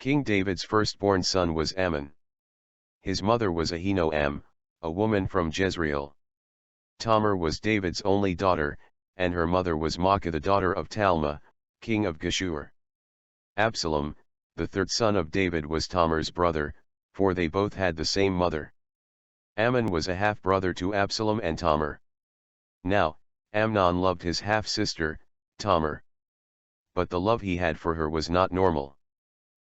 King David's firstborn son was Amnon. His mother was Ahinoam, a woman from Jezreel. Tamar was David's only daughter, and her mother was Maacah the daughter of Talmai, king of Geshur. Absalom, the third son of David, was Tamar's brother, for they both had the same mother. Amnon was a half-brother to Absalom and Tamar. Now, Amnon loved his half-sister, Tamar. But the love he had for her was not normal.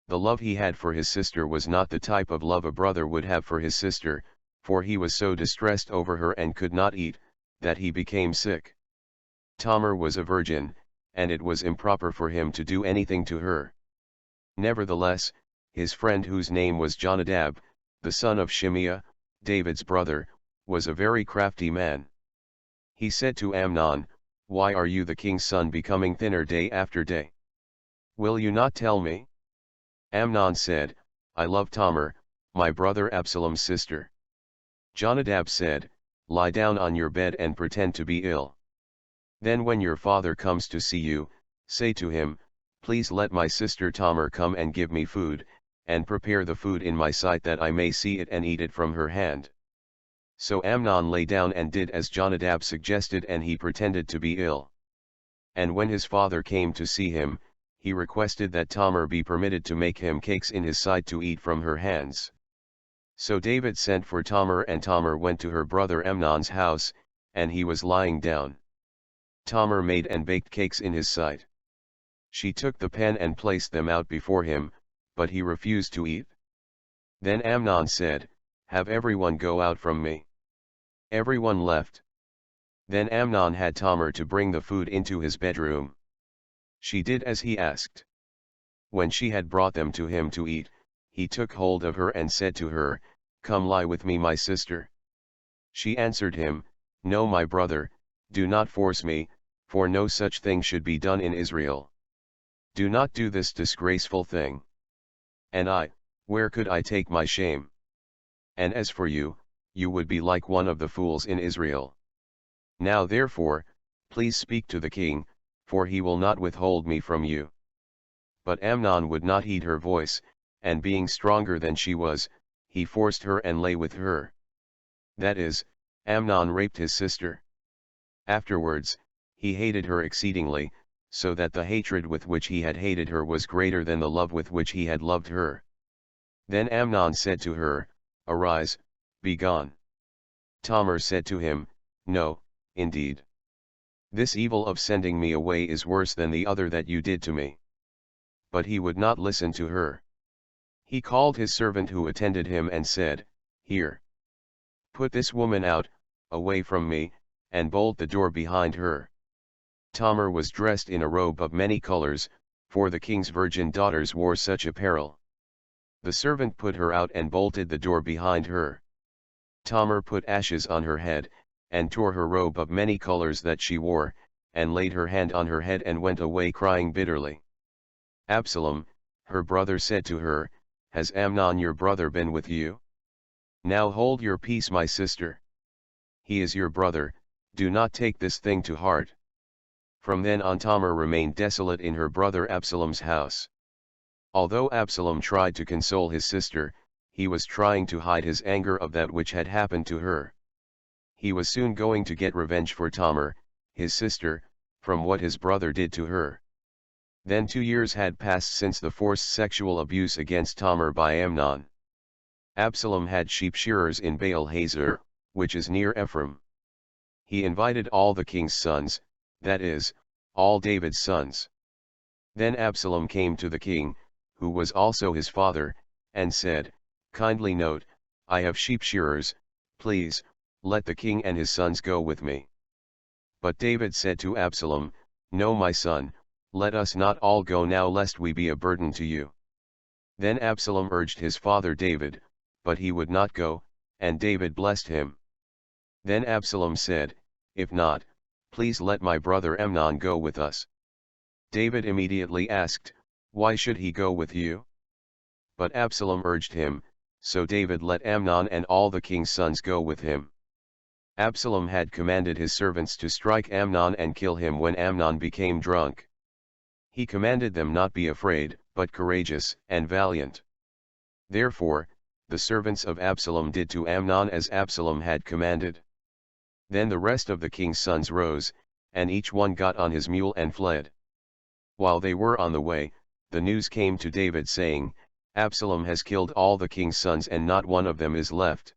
The love he had for his sister was not the type of love a brother would have for his sister, for he was so distressed over her and could not eat, that he became sick. Tamar was a virgin, and it was improper for him to do anything to her. Nevertheless, his friend, whose name was Jonadab, the son of Shimei, David's brother, was a very crafty man. He said to Amnon, "Why are you, the king's son, becoming thinner day after day? Will you not tell me?" Amnon said, "I love Tamar, my brother Absalom's sister." Jonadab said, "Lie down on your bed and pretend to be ill. Then when your father comes to see you, say to him, 'Please let my sister Tamar come and give me food, and prepare the food in my sight that I may see it and eat it from her hand.'" So Amnon lay down and did as Jonadab suggested, and he pretended to be ill. And when his father came to see him, he requested that Tamar be permitted to make him cakes in his sight to eat from her hands. So David sent for Tamar, and Tamar went to her brother Amnon's house, and he was lying down. Tamar made and baked cakes in his sight. She took the pan and placed them out before him, but he refused to eat. Then Amnon said, "Have everyone go out from me." Everyone left. Then Amnon had Tamar to bring the food into his bedroom. She did as he asked. When she had brought them to him to eat, he took hold of her and said to her, "Come lie with me, my sister." She answered him, "No, my brother, do not force me, for no such thing should be done in Israel. Do not do this disgraceful thing. And I, where could I take my shame? And as for you, you would be like one of the fools in Israel. Now therefore, please speak to the king, for he will not withhold me from you." But Amnon would not heed her voice, and being stronger than she was, he forced her and lay with her. That is, Amnon raped his sister. Afterwards, he hated her exceedingly, so that the hatred with which he had hated her was greater than the love with which he had loved her. Then Amnon said to her, "Arise, be gone." Tamar said to him, "No, indeed. This evil of sending me away is worse than the other that you did to me." But he would not listen to her. He called his servant who attended him and said, "Here. Put this woman out, away from me, and bolt the door behind her." Tamar was dressed in a robe of many colors, for the king's virgin daughters wore such apparel. The servant put her out and bolted the door behind her. Tamar put ashes on her head, and tore her robe of many colors that she wore, and laid her hand on her head and went away crying bitterly. Absalom, her brother, said to her, "Has Amnon your brother been with you? Now hold your peace, my sister. He is your brother, do not take this thing to heart." From then on Tamar remained desolate in her brother Absalom's house. Although Absalom tried to console his sister, he was trying to hide his anger of that which had happened to her. He was soon going to get revenge for Tamar, his sister, from what his brother did to her. Then 2 years had passed since the forced sexual abuse against Tamar by Amnon. Absalom had sheep shearers in Baal Hazor, which is near Ephraim. He invited all the king's sons, that is, all David's sons. Then Absalom came to the king, who was also his father, and said, "Kindly note, I have sheep shearers, please, let the king and his sons go with me." But David said to Absalom, "No, my son, let us not all go now, lest we be a burden to you." Then Absalom urged his father David, but he would not go, and David blessed him. Then Absalom said, "If not, please let my brother Amnon go with us." David immediately asked, "Why should he go with you?" But Absalom urged him, so David let Amnon and all the king's sons go with him. Absalom had commanded his servants to strike Amnon and kill him when Amnon became drunk. He commanded them not be afraid, but courageous and valiant. Therefore, the servants of Absalom did to Amnon as Absalom had commanded. Then the rest of the king's sons rose, and each one got on his mule and fled. While they were on the way, the news came to David saying, Absalom has killed all the king's sons and not one of them is left.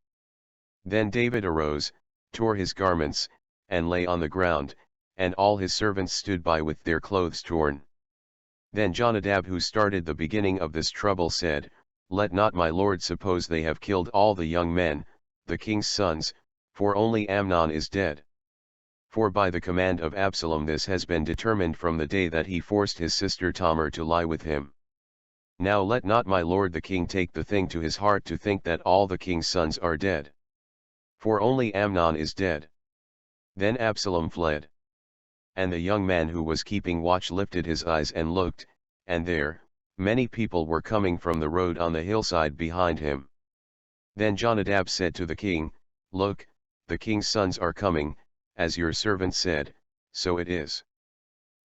Then David arose, tore his garments, and lay on the ground, and all his servants stood by with their clothes torn. Then Jonadab, who started the beginning of this trouble, said, Let not my lord suppose they have killed all the young men, the king's sons, for only Amnon is dead. For by the command of Absalom this has been determined from the day that he forced his sister Tamar to lie with him. Now let not my lord the king take the thing to his heart to think that all the king's sons are dead. For only Amnon is dead. Then Absalom fled. And the young man who was keeping watch lifted his eyes and looked, and there, many people were coming from the road on the hillside behind him. Then Jonadab said to the king, Look, the king's sons are coming, as your servant said, so it is.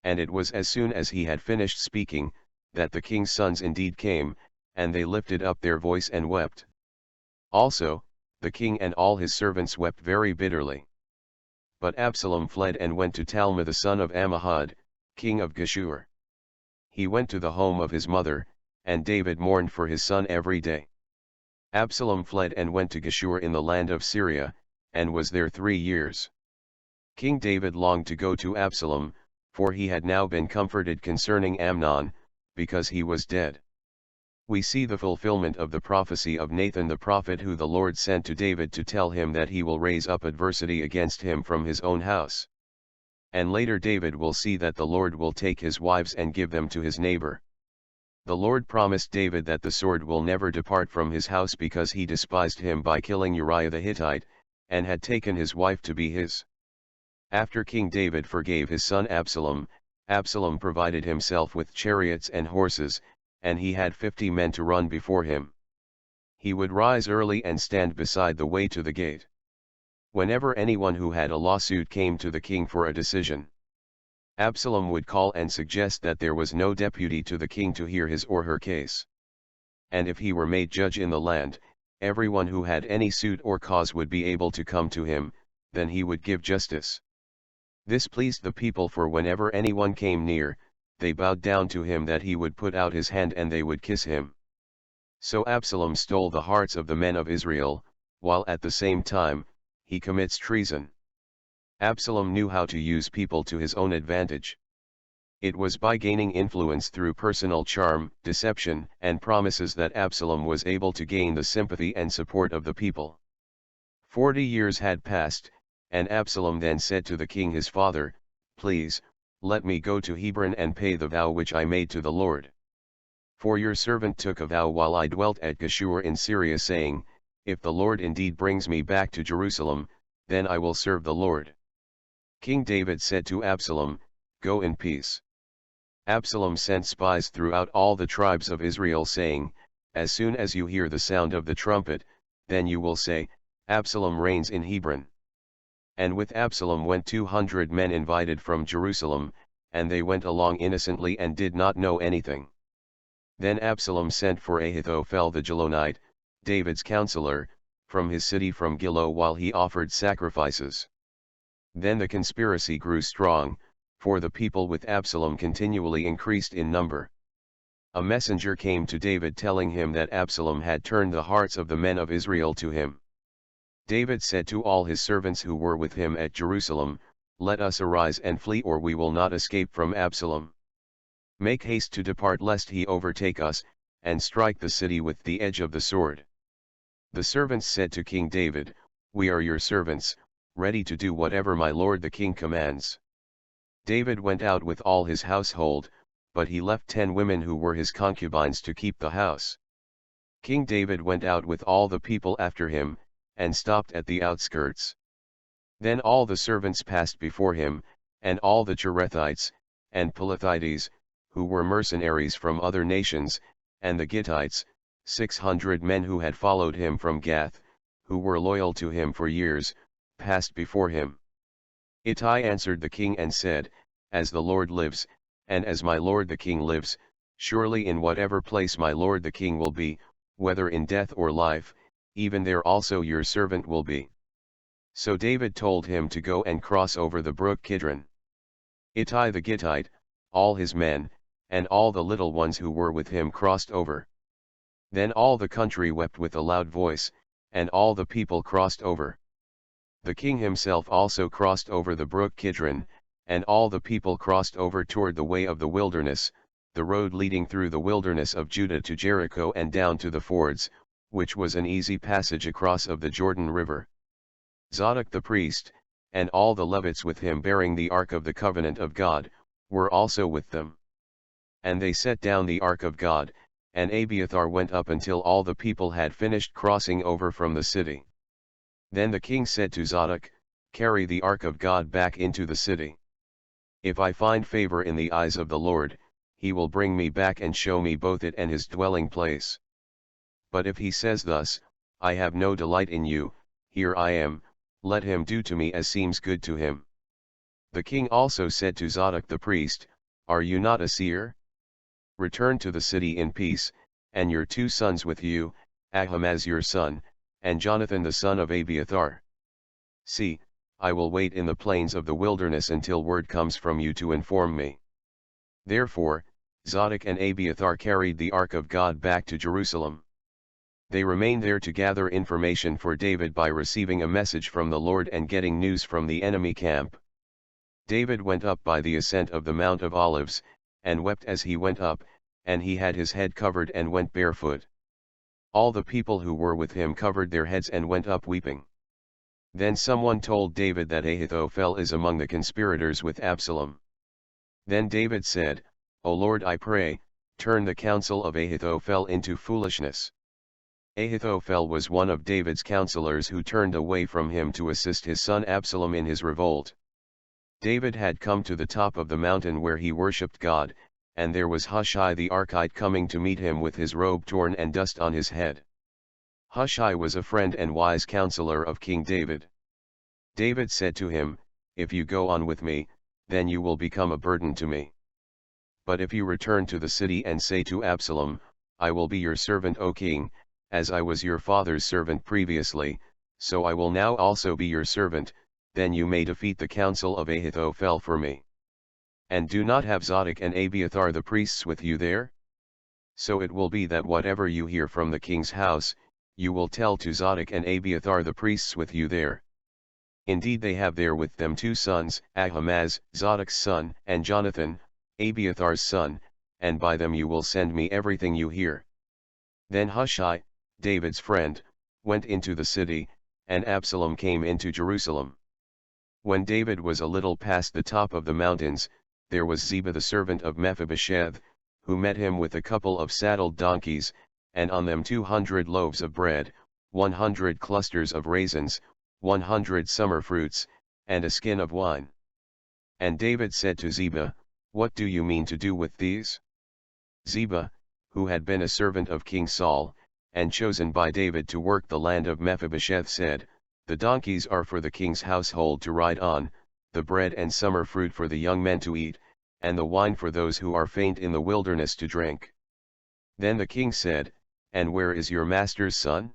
And it was as soon as he had finished speaking, that the king's sons indeed came, and they lifted up their voice and wept. Also, the king and all his servants wept very bitterly. But Absalom fled and went to Talmai the son of Ammihud, king of Geshur. He went to the home of his mother, and David mourned for his son every day. Absalom fled and went to Geshur in the land of Syria, and was there 3 years. King David longed to go to Absalom, for he had now been comforted concerning Amnon, because he was dead. We see the fulfillment of the prophecy of Nathan the prophet, who the Lord sent to David to tell him that he will raise up adversity against him from his own house. And later David will see that the Lord will take his wives and give them to his neighbor. The Lord promised David that the sword will never depart from his house because he despised him by killing Uriah the Hittite, and had taken his wife to be his. After King David forgave his son Absalom, Absalom provided himself with chariots and horses, and he had 50 men to run before him. He would rise early and stand beside the way to the gate. Whenever anyone who had a lawsuit came to the king for a decision, Absalom would call and suggest that there was no deputy to the king to hear his or her case. And if he were made judge in the land, everyone who had any suit or cause would be able to come to him, then he would give justice. This pleased the people, for whenever anyone came near, they bowed down to him that he would put out his hand and they would kiss him. So Absalom stole the hearts of the men of Israel, while at the same time, he commits treason. Absalom knew how to use people to his own advantage. It was by gaining influence through personal charm, deception, and promises that Absalom was able to gain the sympathy and support of the people. 40 years had passed, and Absalom then said to the king his father, Please, let me go to Hebron and pay the vow which I made to the Lord. For your servant took a vow while I dwelt at Geshur in Syria, saying, If the Lord indeed brings me back to Jerusalem, then I will serve the Lord. King David said to Absalom, Go in peace. Absalom sent spies throughout all the tribes of Israel, saying, As soon as you hear the sound of the trumpet, then you will say, Absalom reigns in Hebron. And with Absalom went 200 men invited from Jerusalem, and they went along innocently and did not know anything. Then Absalom sent for Ahithophel the Gilonite, David's counselor, from his city from Gilo while he offered sacrifices. Then the conspiracy grew strong, for the people with Absalom continually increased in number. A messenger came to David telling him that Absalom had turned the hearts of the men of Israel to him. David said to all his servants who were with him at Jerusalem, Let us arise and flee, or we will not escape from Absalom. Make haste to depart lest he overtake us, and strike the city with the edge of the sword. The servants said to King David, We are your servants, ready to do whatever my lord the king commands. David went out with all his household, but he left 10 women who were his concubines to keep the house. King David went out with all the people after him, and stopped at the outskirts. Then all the servants passed before him, and all the Cherethites, and Pelethites, who were mercenaries from other nations, and the Gittites, 600 men who had followed him from Gath, who were loyal to him for years, passed before him. Ittai answered the king and said, As the Lord lives, and as my lord the king lives, Surely in whatever place my lord the king will be, whether in death or life, even there also your servant will be. So David told him to go and cross over the brook Kidron. Ittai the Gittite, all his men, and all the little ones who were with him crossed over. Then all the country wept with a loud voice, and all the people crossed over. The king himself also crossed over the brook Kidron, and all the people crossed over toward the way of the wilderness, the road leading through the wilderness of Judah to Jericho and down to the fords, which was an easy passage across of the Jordan River. Zadok the priest, and all the Levites with him bearing the ark of the covenant of God, were also with them. And they set down the ark of God, and Abiathar went up until all the people had finished crossing over from the city. Then the king said to Zadok, "Carry the ark of God back into the city. If I find favor in the eyes of the Lord, he will bring me back and show me both it and his dwelling place. But if he says thus, I have no delight in you, here I am, let him do to me as seems good to him." The king also said to Zadok the priest, "Are you not a seer? Return to the city in peace, and your 2 sons with you, Ahimaaz your son, and Jonathan the son of Abiathar. See, I will wait in the plains of the wilderness until word comes from you to inform me." Therefore, Zadok and Abiathar carried the ark of God back to Jerusalem. They remained there to gather information for David by receiving a message from the Lord and getting news from the enemy camp. David went up by the ascent of the Mount of Olives, and wept as he went up, and he had his head covered and went barefoot. All the people who were with him covered their heads and went up weeping. Then someone told David that Ahithophel is among the conspirators with Absalom. Then David said, "O Lord, I pray, turn the counsel of Ahithophel into foolishness." Ahithophel was one of David's counselors who turned away from him to assist his son Absalom in his revolt. David had come to the top of the mountain where he worshipped God, and there was Hushai the Archite coming to meet him with his robe torn and dust on his head. Hushai was a friend and wise counselor of King David. David said to him, "If you go on with me, then you will become a burden to me. But if you return to the city and say to Absalom, I will be your servant, O king, as I was your father's servant previously, so I will now also be your servant, then you may defeat the counsel of Ahithophel for me. And do not have Zadok and Abiathar the priests with you there? So it will be that whatever you hear from the king's house, you will tell to Zadok and Abiathar the priests with you there. Indeed they have there with them 2 sons, Ahimaaz, Zadok's son, and Jonathan, Abiathar's son, and by them you will send me everything you hear." Then Hushai, David's friend, went into the city, and Absalom came into Jerusalem. When David was a little past the top of the mountains, there was Ziba the servant of Mephibosheth, who met him with a couple of saddled donkeys, and on them 200 loaves of bread, 100 clusters of raisins, 100 summer fruits, and a skin of wine. And David said to Ziba, "What do you mean to do with these?" Ziba, who had been a servant of King Saul, and chosen by David to work the land of Mephibosheth, said, "The donkeys are for the king's household to ride on, the bread and summer fruit for the young men to eat, and the wine for those who are faint in the wilderness to drink." Then the king said, "And where is your master's son?"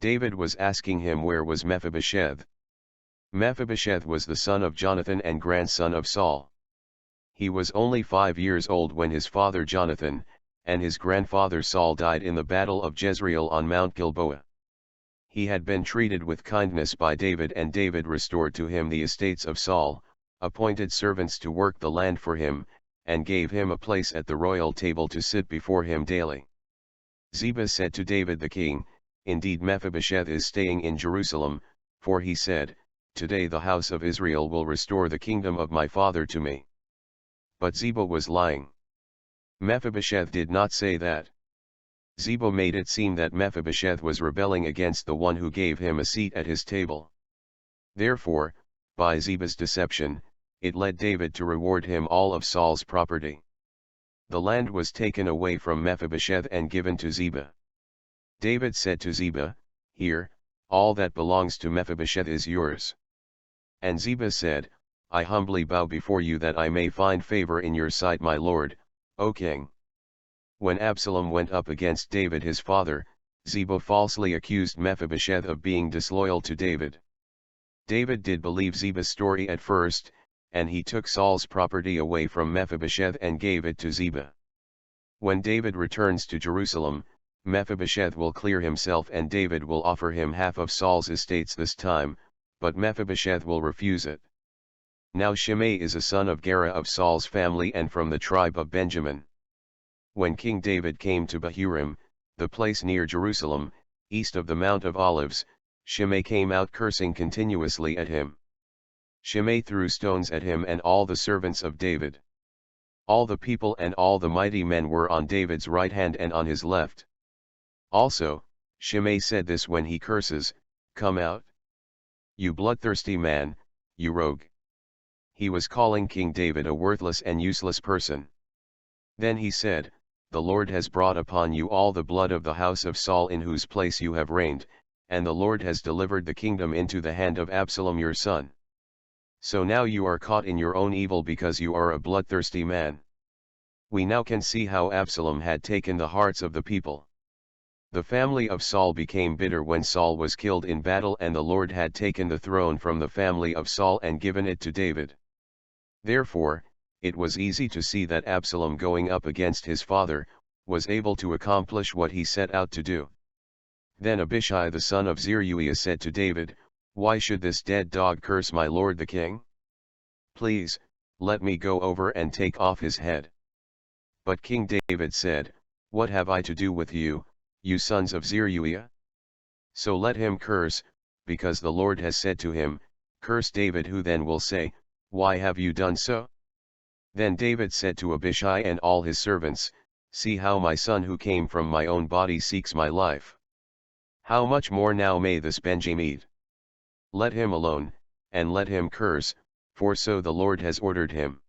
David was asking him where was Mephibosheth. Mephibosheth was the son of Jonathan and grandson of Saul. He was only 5 years old when his father Jonathan, and his grandfather Saul died in the battle of Jezreel on Mount Gilboa. He had been treated with kindness by David, and David restored to him the estates of Saul, appointed servants to work the land for him, and gave him a place at the royal table to sit before him daily. Ziba said to David the king, "Indeed Mephibosheth is staying in Jerusalem, for he said, Today the house of Israel will restore the kingdom of my father to me." But Ziba was lying. Mephibosheth did not say that. Ziba made it seem that Mephibosheth was rebelling against the one who gave him a seat at his table. Therefore, by Ziba's deception, it led David to reward him all of Saul's property. The land was taken away from Mephibosheth and given to Ziba. David said to Ziba, "Here, all that belongs to Mephibosheth is yours." And Ziba said, "I humbly bow before you that I may find favor in your sight, my lord, O king." When Absalom went up against David his father, Ziba falsely accused Mephibosheth of being disloyal to David. David did believe Ziba's story at first, and he took Saul's property away from Mephibosheth and gave it to Ziba. When David returns to Jerusalem, Mephibosheth will clear himself and David will offer him half of Saul's estates this time, but Mephibosheth will refuse it. Now Shimei is a son of Gera of Saul's family and from the tribe of Benjamin. When King David came to Bahurim, the place near Jerusalem, east of the Mount of Olives, Shimei came out cursing continuously at him. Shimei threw stones at him and all the servants of David. All the people and all the mighty men were on David's right hand and on his left. Also, Shimei said this when he curses, "Come out, you bloodthirsty man, you rogue." He was calling King David a worthless and useless person. Then he said, "The Lord has brought upon you all the blood of the house of Saul in whose place you have reigned, and the Lord has delivered the kingdom into the hand of Absalom your son. So now you are caught in your own evil because you are a bloodthirsty man." We now can see how Absalom had taken the hearts of the people. The family of Saul became bitter when Saul was killed in battle and the Lord had taken the throne from the family of Saul and given it to David. Therefore, it was easy to see that Absalom going up against his father, was able to accomplish what he set out to do. Then Abishai the son of Zeruiah said to David, "Why should this dead dog curse my lord the king? Please, let me go over and take off his head." But King David said, "What have I to do with you, you sons of Zeruiah? So let him curse, because the Lord has said to him, Curse David, who then will say, Why have you done so?" Then David said to Abishai and all his servants, "See how my son who came from my own body seeks my life. How much more now may this Benjamin? Let him alone, and let him curse, for so the Lord has ordered him.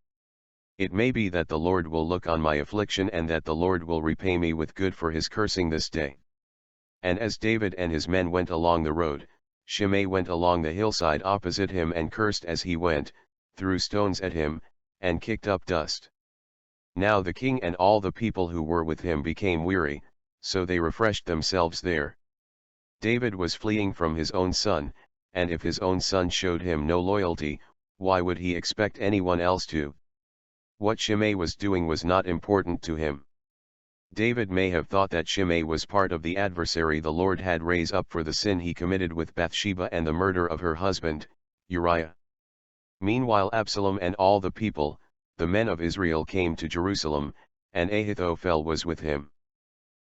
It may be that the Lord will look on my affliction and that the Lord will repay me with good for his cursing this day." And as David and his men went along the road, Shimei went along the hillside opposite him and cursed as he went, threw stones at him, and kicked up dust. Now the king and all the people who were with him became weary, so they refreshed themselves there. David was fleeing from his own son, and if his own son showed him no loyalty, why would he expect anyone else to? What Shimei was doing was not important to him. David may have thought that Shimei was part of the adversary the Lord had raised up for the sin he committed with Bathsheba and the murder of her husband, Uriah. Meanwhile Absalom and all the people, the men of Israel, came to Jerusalem, and Ahithophel was with him.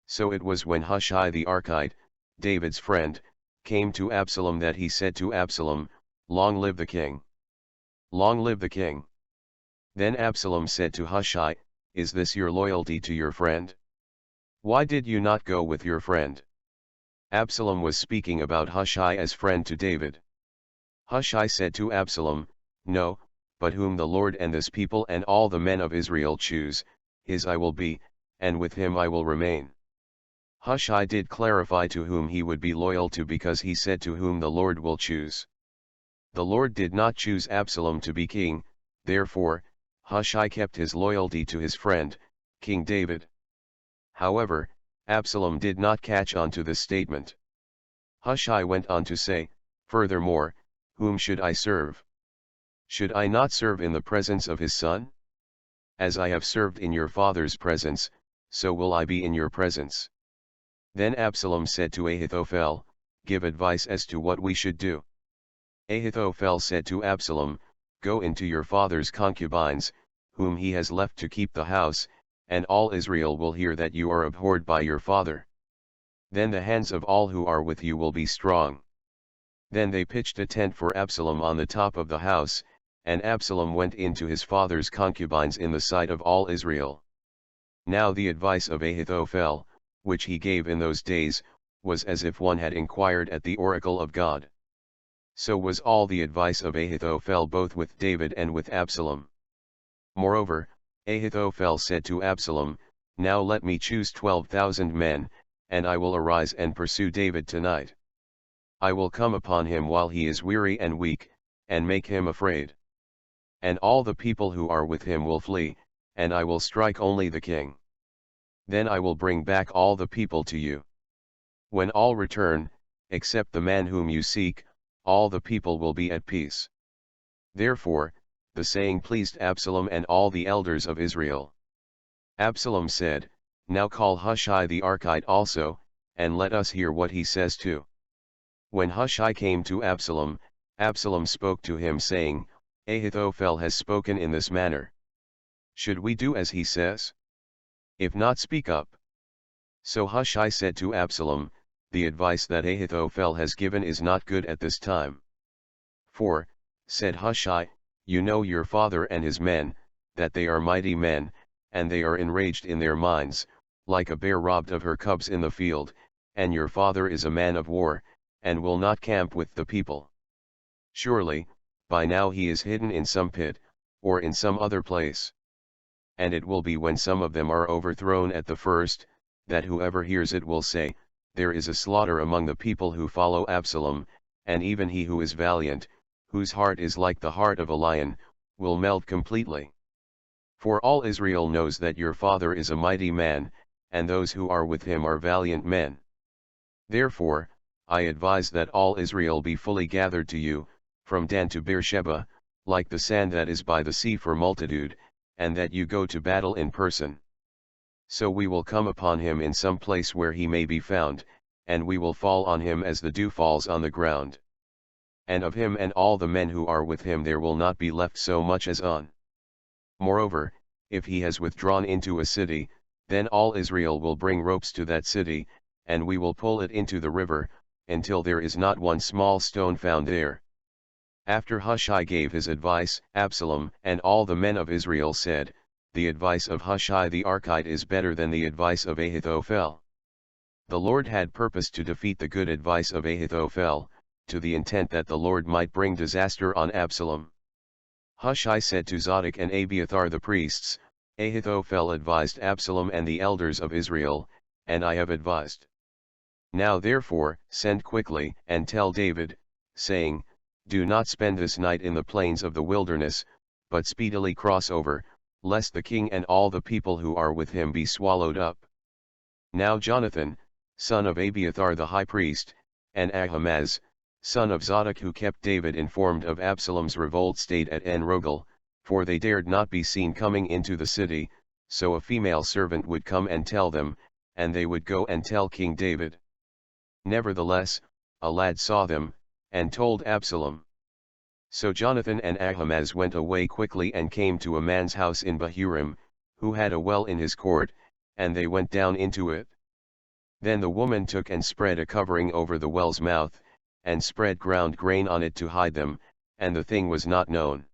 So it was when Hushai the Archite, David's friend, came to Absalom that he said to Absalom, "Long live the king! Long live the king!" Then Absalom said to Hushai, "Is this your loyalty to your friend? Why did you not go with your friend?" Absalom was speaking about Hushai as friend to David. Hushai said to Absalom, "No, but whom the Lord and this people and all the men of Israel choose, his I will be, and with him I will remain." Hushai did clarify to whom he would be loyal to because he said to whom the Lord will choose. The Lord did not choose Absalom to be king, therefore, Hushai kept his loyalty to his friend, King David. However, Absalom did not catch on to this statement. Hushai went on to say, "Furthermore, whom should I serve? Should I not serve in the presence of his son? As I have served in your father's presence, so will I be in your presence." Then Absalom said to Ahithophel, "Give advice as to what we should do." Ahithophel said to Absalom, "Go into your father's concubines, whom he has left to keep the house, and all Israel will hear that you are abhorred by your father. Then the hands of all who are with you will be strong." Then they pitched a tent for Absalom on the top of the house, and Absalom went into his father's concubines in the sight of all Israel. Now the advice of Ahithophel, which he gave in those days, was as if one had inquired at the oracle of God. So was all the advice of Ahithophel both with David and with Absalom. Moreover, Ahithophel said to Absalom, "Now let me choose 12,000 men, and I will arise and pursue David tonight. I will come upon him while he is weary and weak, and make him afraid. And all the people who are with him will flee, and I will strike only the king. Then I will bring back all the people to you. When all return, except the man whom you seek, all the people will be at peace." Therefore, the saying pleased Absalom and all the elders of Israel. Absalom said, "Now call Hushai the Archite also, and let us hear what he says too." When Hushai came to Absalom, Absalom spoke to him saying, "Ahithophel has spoken in this manner. Should we do as he says? If not, speak up." So Hushai said to Absalom, "The advice that Ahithophel has given is not good at this time. For," said Hushai, "you know your father and his men, that they are mighty men, and they are enraged in their minds, like a bear robbed of her cubs in the field, and your father is a man of war, and will not camp with the people. Surely, by now he is hidden in some pit, or in some other place. And it will be when some of them are overthrown at the first, that whoever hears it will say, there is a slaughter among the people who follow Absalom, and even he who is valiant, whose heart is like the heart of a lion, will melt completely. For all Israel knows that your father is a mighty man, and those who are with him are valiant men. Therefore, I advise that all Israel be fully gathered to you, from Dan to Beersheba, like the sand that is by the sea for multitude, and that you go to battle in person. So we will come upon him in some place where he may be found, and we will fall on him as the dew falls on the ground. And of him and all the men who are with him there will not be left so much as on. Moreover, if he has withdrawn into a city, then all Israel will bring ropes to that city, and we will pull it into the river, until there is not one small stone found there." After Hushai gave his advice, Absalom and all the men of Israel said, "The advice of Hushai the Archite is better than the advice of Ahithophel." The Lord had purposed to defeat the good advice of Ahithophel, to the intent that the Lord might bring disaster on Absalom. Hushai said to Zadok and Abiathar the priests, "Ahithophel advised Absalom and the elders of Israel, and I have advised. Now therefore, send quickly and tell David, saying, do not spend this night in the plains of the wilderness, but speedily cross over, lest the king and all the people who are with him be swallowed up." Now Jonathan, son of Abiathar the high priest, and Ahimaaz, son of Zadok who kept David informed of Absalom's revolt stayed at En-Rogel, for they dared not be seen coming into the city, so a female servant would come and tell them, and they would go and tell King David. Nevertheless, a lad saw them, and told Absalom. So Jonathan and Ahimaaz went away quickly and came to a man's house in Bahurim, who had a well in his court, and they went down into it. Then the woman took and spread a covering over the well's mouth, and spread ground grain on it to hide them, and the thing was not known.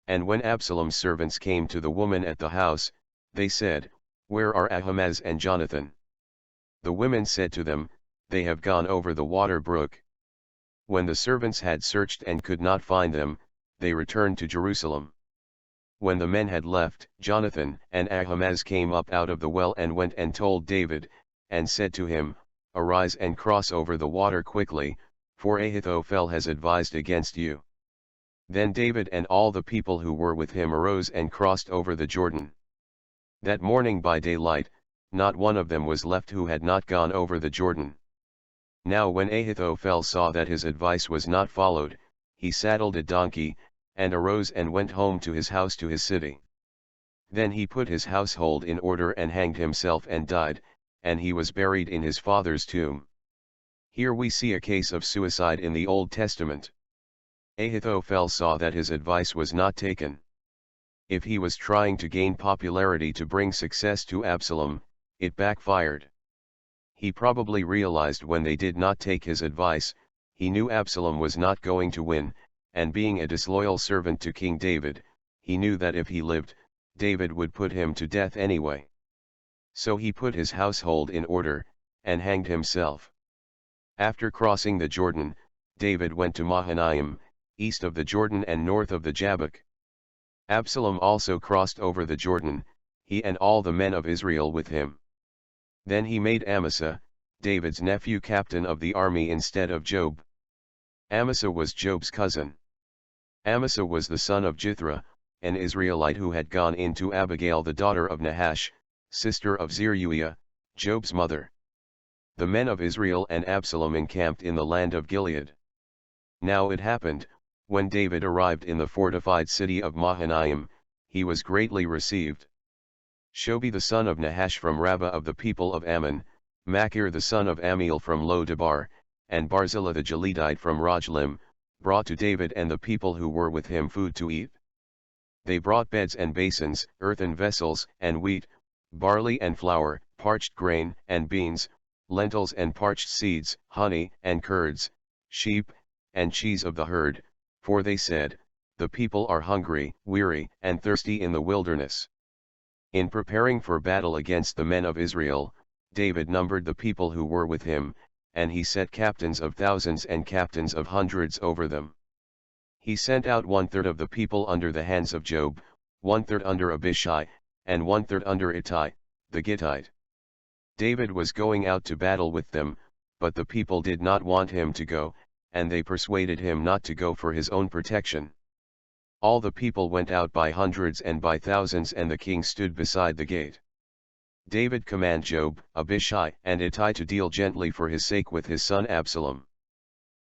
And when Absalom's servants came to the woman at the house, they said, "Where are Ahimaaz and Jonathan?" The women said to them, "They have gone over the water brook." When the servants had searched and could not find them, they returned to Jerusalem. When the men had left, Jonathan and Ahimaaz came up out of the well and went and told David, and said to him, "Arise and cross over the water quickly, for Ahithophel has advised against you." Then David and all the people who were with him arose and crossed over the Jordan. That morning by daylight, not one of them was left who had not gone over the Jordan. Now when Ahithophel saw that his advice was not followed, he saddled a donkey, and arose and went home to his house to his city. Then he put his household in order and hanged himself and died, and he was buried in his father's tomb. Here we see a case of suicide in the Old Testament. Ahithophel saw that his advice was not taken. If he was trying to gain popularity to bring success to Absalom, it backfired. He probably realized when they did not take his advice, he knew Absalom was not going to win, and being a disloyal servant to King David, he knew that if he lived, David would put him to death anyway. So he put his household in order, and hanged himself. After crossing the Jordan, David went to Mahanaim, east of the Jordan and north of the Jabbok. Absalom also crossed over the Jordan, he and all the men of Israel with him. Then he made Amasa, David's nephew, captain of the army instead of Joab. Amasa was Joab's cousin. Amasa was the son of Jithra, an Israelite who had gone in to Abigail the daughter of Nahash, sister of Zeruiah, Joab's mother. The men of Israel and Absalom encamped in the land of Gilead. Now it happened, when David arrived in the fortified city of Mahanaim, he was greatly received. Shobi the son of Nahash from Rabbah of the people of Ammon, Machir the son of Amiel from Lo-debar, and Barzillai the Gileadite from Roglim, brought to David and the people who were with him food to eat. They brought beds and basins, earthen vessels, and wheat, barley and flour, parched grain and beans, lentils and parched seeds, honey and curds, sheep, and cheese of the herd, for they said, "The people are hungry, weary, and thirsty in the wilderness." In preparing for battle against the men of Israel, David numbered the people who were with him, and he set captains of thousands and captains of hundreds over them. He sent out 1/3 of the people under the hands of Joab, 1/3 under Abishai, and 1/3 under Ittai, the Gittite. David was going out to battle with them, but the people did not want him to go, and they persuaded him not to go for his own protection. All the people went out by hundreds and by thousands, and the king stood beside the gate. David commanded Joab, Abishai, and Ittai to deal gently for his sake with his son Absalom.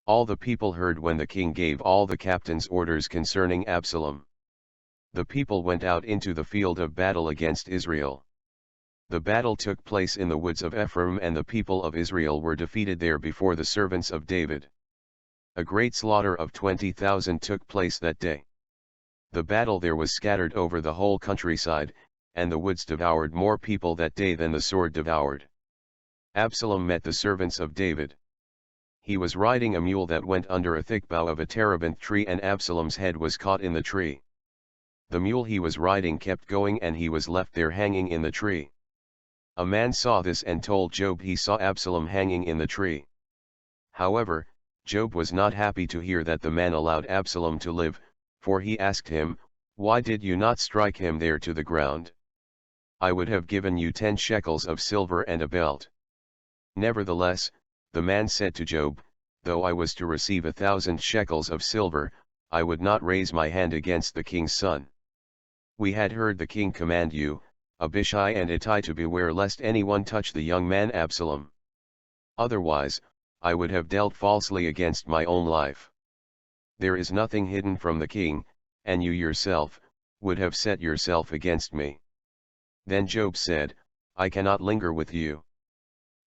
All the people heard when the king gave all the captains orders concerning Absalom. The people went out into the field of battle against Israel. The battle took place in the woods of Ephraim, and the people of Israel were defeated there before the servants of David. A great slaughter of 20,000 took place that day. The battle there was scattered over the whole countryside, and the woods devoured more people that day than the sword devoured. Absalom met the servants of David. He was riding a mule that went under a thick bough of a terebinth tree, and Absalom's head was caught in the tree. The mule he was riding kept going, and he was left there hanging in the tree. A man saw this and told Joab he saw Absalom hanging in the tree. However, Joab was not happy to hear that the man allowed Absalom to live, for he asked him, "Why did you not strike him there to the ground? I would have given you 10 shekels of silver and a belt." Nevertheless, the man said to Joab, "Though I was to receive 1,000 shekels of silver, I would not raise my hand against the king's son. We had heard the king command you, Abishai and Ittai, to beware lest anyone touch the young man Absalom. Otherwise, I would have dealt falsely against my own life. There is nothing hidden from the king, and you yourself would have set yourself against me." Then Joab said, "I cannot linger with you."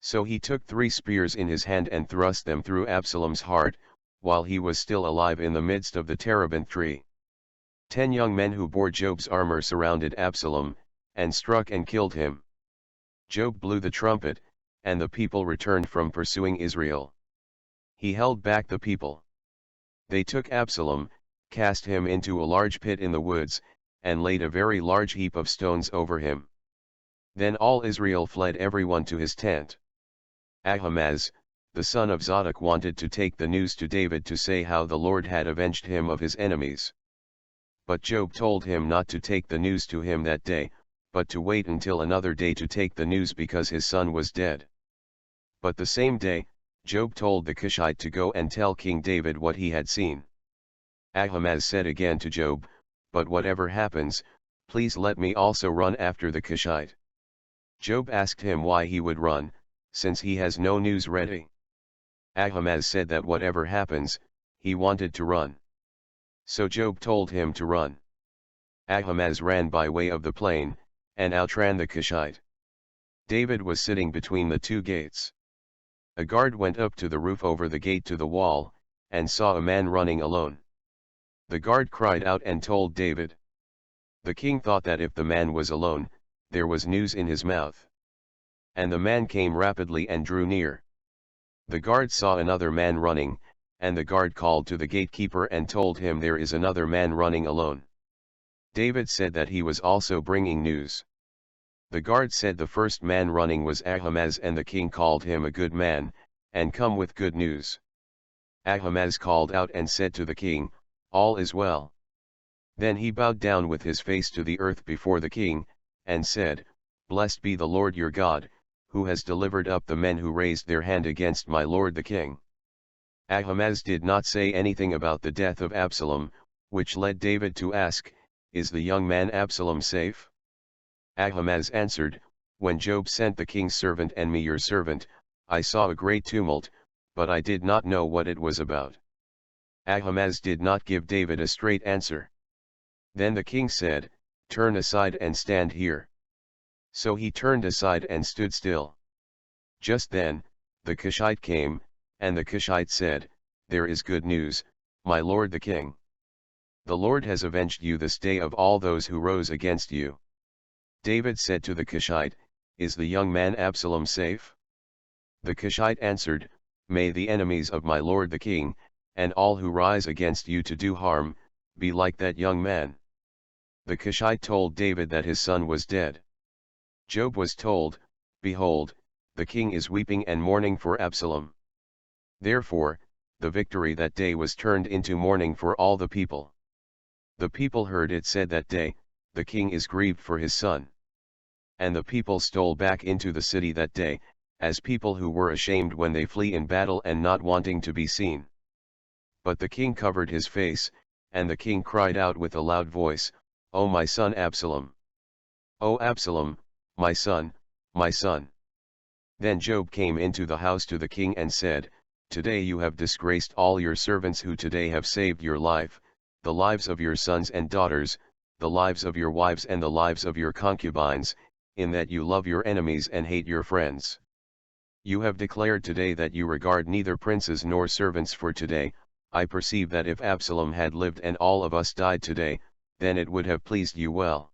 So he took 3 spears in his hand and thrust them through Absalom's heart, while he was still alive in the midst of the terebinth tree. 10 young men who bore Joab's armor surrounded Absalom, and struck and killed him. Joab blew the trumpet, and the people returned from pursuing Israel. He held back the people. They took Absalom, cast him into a large pit in the woods, and laid a very large heap of stones over him. Then all Israel fled, everyone to his tent. Ahimaaz, the son of Zadok, wanted to take the news to David to say how the Lord had avenged him of his enemies. But Joab told him not to take the news to him that day, but to wait until another day to take the news, because his son was dead. But the same day, Joab told the Cushite to go and tell King David what he had seen. Ahimaaz said again to Joab, "But whatever happens, please let me also run after the Cushite." Joab asked him why he would run, since he has no news ready. Ahimaaz said that whatever happens, he wanted to run. So Joab told him to run. Ahimaaz ran by way of the plain, and outran the Cushite. David was sitting between the 2 gates. A guard went up to the roof over the gate to the wall, and saw a man running alone. The guard cried out and told David. The king thought that if the man was alone, there was news in his mouth. And the man came rapidly and drew near. The guard saw another man running, and the guard called to the gatekeeper and told him, "There is another man running alone." David said that he was also bringing news. The guard said the first man running was Ahimaaz, and the king called him a good man, and come with good news. Ahimaaz called out and said to the king, "All is well." Then he bowed down with his face to the earth before the king, and said, "Blessed be the Lord your God, who has delivered up the men who raised their hand against my lord the king." Ahimaaz did not say anything about the death of Absalom, which led David to ask, "Is the young man Absalom safe?" Ahimaaz answered, When Joab sent the king's servant and me your servant, I saw a great tumult, but I did not know what it was about. Ahimaaz did not give David a straight answer. Then the king said, Turn aside and stand here. So he turned aside and stood still. Just then, the Cushite came, and the Cushite said, There is good news, my lord the king. The Lord has avenged you this day of all those who rose against you. David said to the Cushite, Is the young man Absalom safe? The Cushite answered, May the enemies of my lord the king, and all who rise against you to do harm, be like that young man. The Cushite told David that his son was dead. Joab was told, Behold, the king is weeping and mourning for Absalom. Therefore, the victory that day was turned into mourning for all the people. The people heard it said that day, The king is grieved for his son. And the people stole back into the city that day, as people who were ashamed when they flee in battle and not wanting to be seen. But the king covered his face, and the king cried out with a loud voice, O my son Absalom! O Absalom, my son, my son! Then Joab came into the house to the king and said, Today you have disgraced all your servants who today have saved your life, the lives of your sons and daughters, the lives of your wives and the lives of your concubines, in that you love your enemies and hate your friends. You have declared today that you regard neither princes nor servants for today. I perceive that if Absalom had lived and all of us died today, then it would have pleased you well.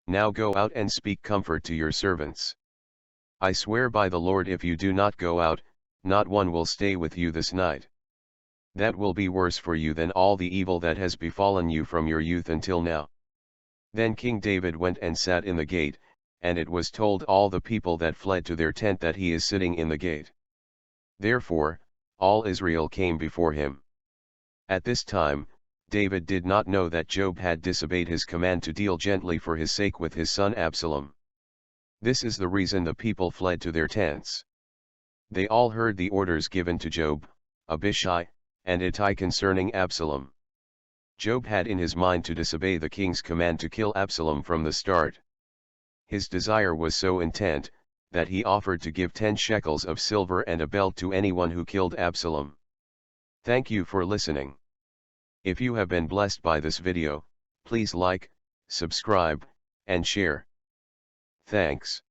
Now go out and speak comfort to your servants. I swear by the Lord if you do not go out, not one will stay with you this night. That will be worse for you than all the evil that has befallen you from your youth until now. Then King David went and sat in the gate, and it was told all the people that fled to their tent that he is sitting in the gate. Therefore, all Israel came before him. At this time, David did not know that Joab had disobeyed his command to deal gently for his sake with his son Absalom. This is the reason the people fled to their tents. They all heard the orders given to Joab, Abishai, and Ittai concerning Absalom. Joab had in his mind to disobey the king's command to kill Absalom from the start. His desire was so intent, that he offered to give 10 shekels of silver and a belt to anyone who killed Absalom. Thank you for listening. If you have been blessed by this video, please like, subscribe, and share. Thanks.